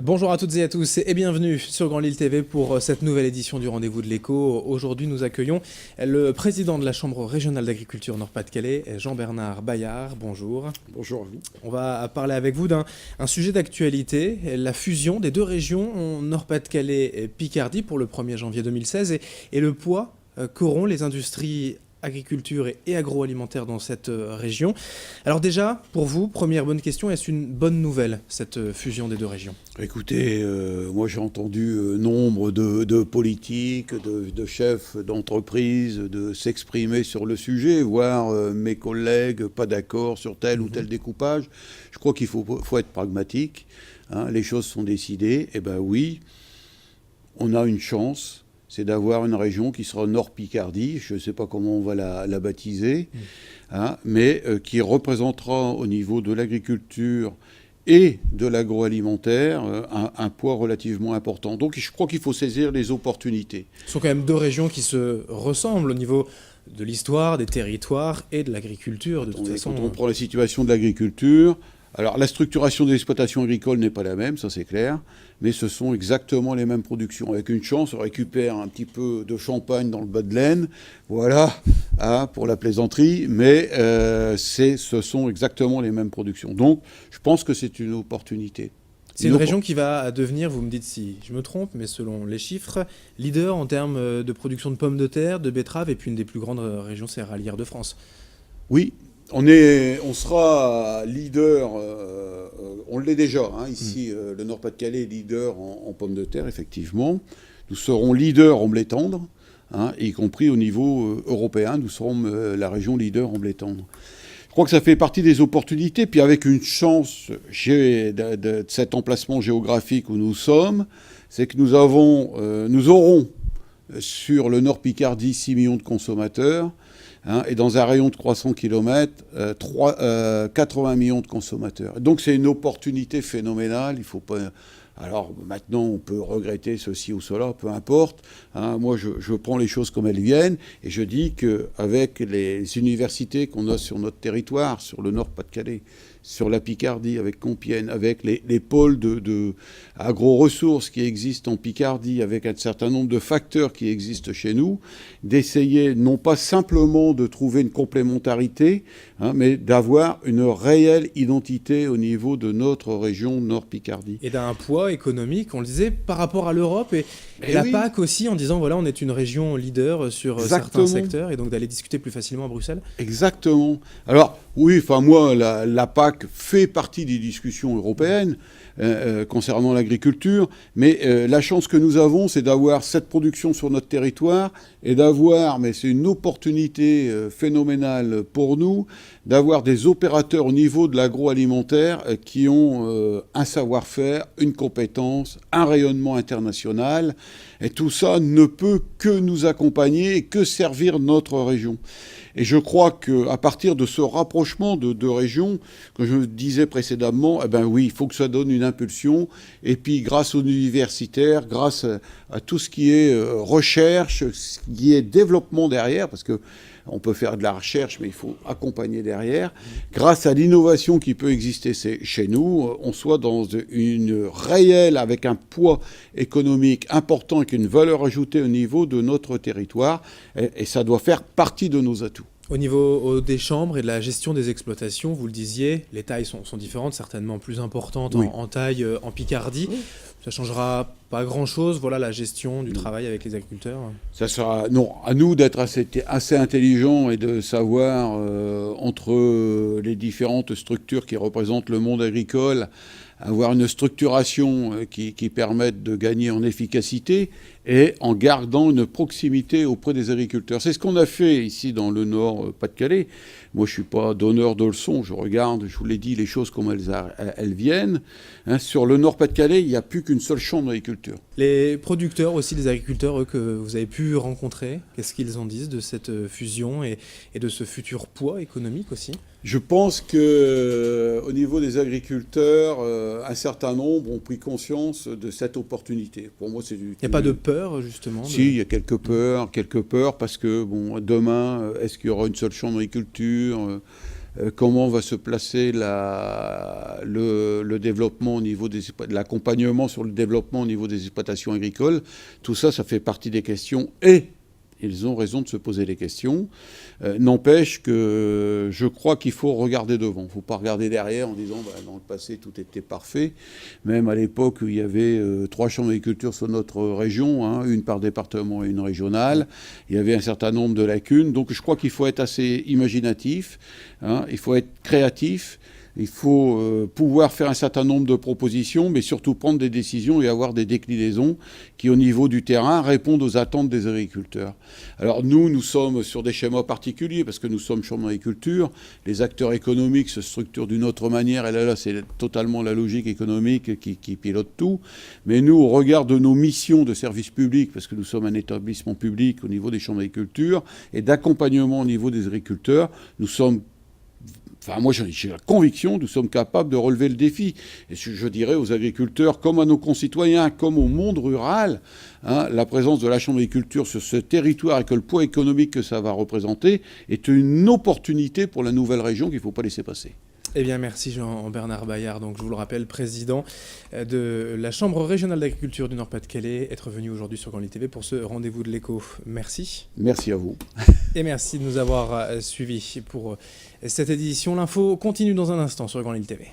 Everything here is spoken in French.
Bonjour à toutes et à tous et bienvenue sur Grand Lille TV pour cette nouvelle édition du Rendez-vous de l'Écho. Aujourd'hui, nous accueillons le président de la Chambre régionale d'agriculture Nord-Pas-de-Calais, Jean-Bernard Bayard. Bonjour. Bonjour à vous. On va parler avec vous d'un sujet d'actualité, la fusion des deux régions Nord-Pas-de-Calais et Picardie pour le 1er janvier 2016 et le poids qu'auront les industries agriculture et agroalimentaire dans cette région. Alors déjà, pour vous, première bonne question, est-ce une bonne nouvelle, cette fusion des deux régions ? Écoutez, moi j'ai entendu nombre de politiques, de chefs d'entreprise de s'exprimer sur le sujet, voire mes collègues pas d'accord sur tel ou tel découpage. Je crois qu'il faut être pragmatique. Hein, les choses sont décidées. Eh bien oui, on a une chance. C'est d'avoir une région qui sera Nord-Picardie, je ne sais pas comment on va la baptiser, hein, mais qui représentera au niveau de l'agriculture et de l'agroalimentaire un poids relativement important. Donc je crois qu'il faut saisir les opportunités. Ce sont quand même deux régions qui se ressemblent au niveau de l'histoire, des territoires et de l'agriculture. De toute façon, quand on prend la situation de l'agriculture, alors la structuration des exploitations agricoles n'est pas la même, ça c'est clair, mais ce sont exactement les mêmes productions. Avec une chance, on récupère un petit peu de champagne dans le bas de laine, voilà, hein, pour la plaisanterie, mais ce sont exactement les mêmes productions. Donc je pense que c'est une opportunité. C'est une région qui va devenir, vous me dites si je me trompe, mais selon les chiffres, leader en termes de production de pommes de terre, de betteraves, et puis une des plus grandes régions céréalières de France. Oui. On sera leader, on l'est déjà, hein, ici, le Nord-Pas-de-Calais est leader en pommes de terre, effectivement. Nous serons leader en blé tendre, hein, y compris au niveau européen, nous serons la région leader en blé tendre. Je crois que ça fait partie des opportunités, puis avec une chance de cet emplacement géographique où nous sommes, c'est que nous aurons sur le Nord-Picardie 6 millions de consommateurs, hein, et dans un rayon de 300 km, 80 millions de consommateurs. Donc c'est une opportunité phénoménale. Il faut pas. Alors maintenant, on peut regretter ceci ou cela, peu importe. Hein, moi, je prends les choses comme elles viennent et je dis qu'avec les universités qu'on a sur notre territoire, sur le Nord-Pas-de-Calais, sur la Picardie, avec Compiègne, avec les pôles de agro-ressources qui existent en Picardie, avec un certain nombre de facteurs qui existent chez nous, d'essayer non pas simplement de trouver une complémentarité, hein, mais d'avoir une réelle identité au niveau de notre région Nord-Picardie. Et d'un poids économique, on le disait, par rapport à l'Europe et la oui. PAC aussi, en disant voilà, on est une région leader sur certains secteurs, et donc d'aller discuter plus facilement à Bruxelles. Exactement. Alors, oui, enfin moi, la PAC fait partie des discussions européennes concernant l'agriculture, mais la chance que nous avons, c'est d'avoir cette production sur notre territoire et d'avoir, mais c'est une opportunité phénoménale pour nous, d'avoir des opérateurs au niveau de l'agroalimentaire qui ont un savoir-faire, une compétence, un rayonnement international. Et tout ça ne peut que nous accompagner et que servir notre région. Et je crois qu'à partir de ce rapprochement de deux régions, que je disais précédemment, eh ben oui, il faut que ça donne une impulsion. Et puis grâce aux universitaires, grâce à tout ce qui est recherche, ce qui est développement derrière, parce que on peut faire de la recherche, mais il faut accompagner derrière. Grâce à l'innovation qui peut exister chez nous, on soit dans une réelle, avec un poids économique important, avec une valeur ajoutée au niveau de notre territoire. Et ça doit faire partie de nos atouts. Au niveau des chambres et de la gestion des exploitations, vous le disiez, les tailles sont différentes, certainement plus importantes en taille en Picardie. Oui. Ça changera pas grand-chose, voilà la gestion du travail avec les agriculteurs. Ça sera, non, à nous d'être assez intelligents et de savoir entre les différentes structures qui représentent le monde agricole, avoir une structuration qui permette de gagner en efficacité et en gardant une proximité auprès des agriculteurs. C'est ce qu'on a fait ici dans le Nord-Pas-de-Calais. Moi, je ne suis pas donneur de leçons, je regarde, je vous l'ai dit, les choses comme elles viennent. Hein, sur le Nord-Pas-de-Calais, il n'y a plus qu'une seule chambre d'agriculture. Les producteurs aussi, les agriculteurs, eux, que vous avez pu rencontrer, qu'est-ce qu'ils en disent de cette fusion et de ce futur poids économique aussi ? Je pense qu'au niveau des agriculteurs, un certain nombre ont pris conscience de cette opportunité. Pour moi, c'est du... Il n'y a pas de peur, justement Si, il y a quelques peurs, parce que, bon, demain, est-ce qu'il y aura une seule chambre d'agriculture ? comment va se placer le développement au niveau de l'accompagnement sur le développement au niveau des exploitations agricoles. Tout ça, ça fait partie des questions et ils ont raison de se poser les questions. N'empêche que je crois qu'il faut regarder devant. Il ne faut pas regarder derrière en disant dans le passé tout était parfait. Même à l'époque où il y avait 3 chambres d'agriculture sur notre région, hein, une par département et une régionale, il y avait un certain nombre de lacunes. Donc je crois qu'il faut être assez imaginatif, hein, il faut être créatif. Il faut pouvoir faire un certain nombre de propositions, mais surtout prendre des décisions et avoir des déclinaisons qui, au niveau du terrain, répondent aux attentes des agriculteurs. Alors nous sommes sur des schémas particuliers, parce que nous sommes chambre d'agriculture. Les acteurs économiques se structurent d'une autre manière, et là c'est totalement la logique économique qui pilote tout. Mais nous, au regard de nos missions de service public, parce que nous sommes un établissement public au niveau des chambres d'agriculture, et d'accompagnement au niveau des agriculteurs, nous sommes... Enfin, moi, j'ai la conviction, nous sommes capables de relever le défi. Et je dirais aux agriculteurs, comme à nos concitoyens, comme au monde rural, hein, la présence de la Chambre d'agriculture sur ce territoire et que le poids économique que ça va représenter est une opportunité pour la nouvelle région qu'il ne faut pas laisser passer. Eh bien, merci Jean-Bernard Bayard, donc je vous le rappelle, président de la Chambre régionale d'agriculture du Nord-Pas-de-Calais, être venu aujourd'hui sur Grand Lille TV pour ce rendez-vous de l'écho. Merci. Merci à vous. Et merci de nous avoir suivis pour cette édition. L'info continue dans un instant sur Grand Lille TV.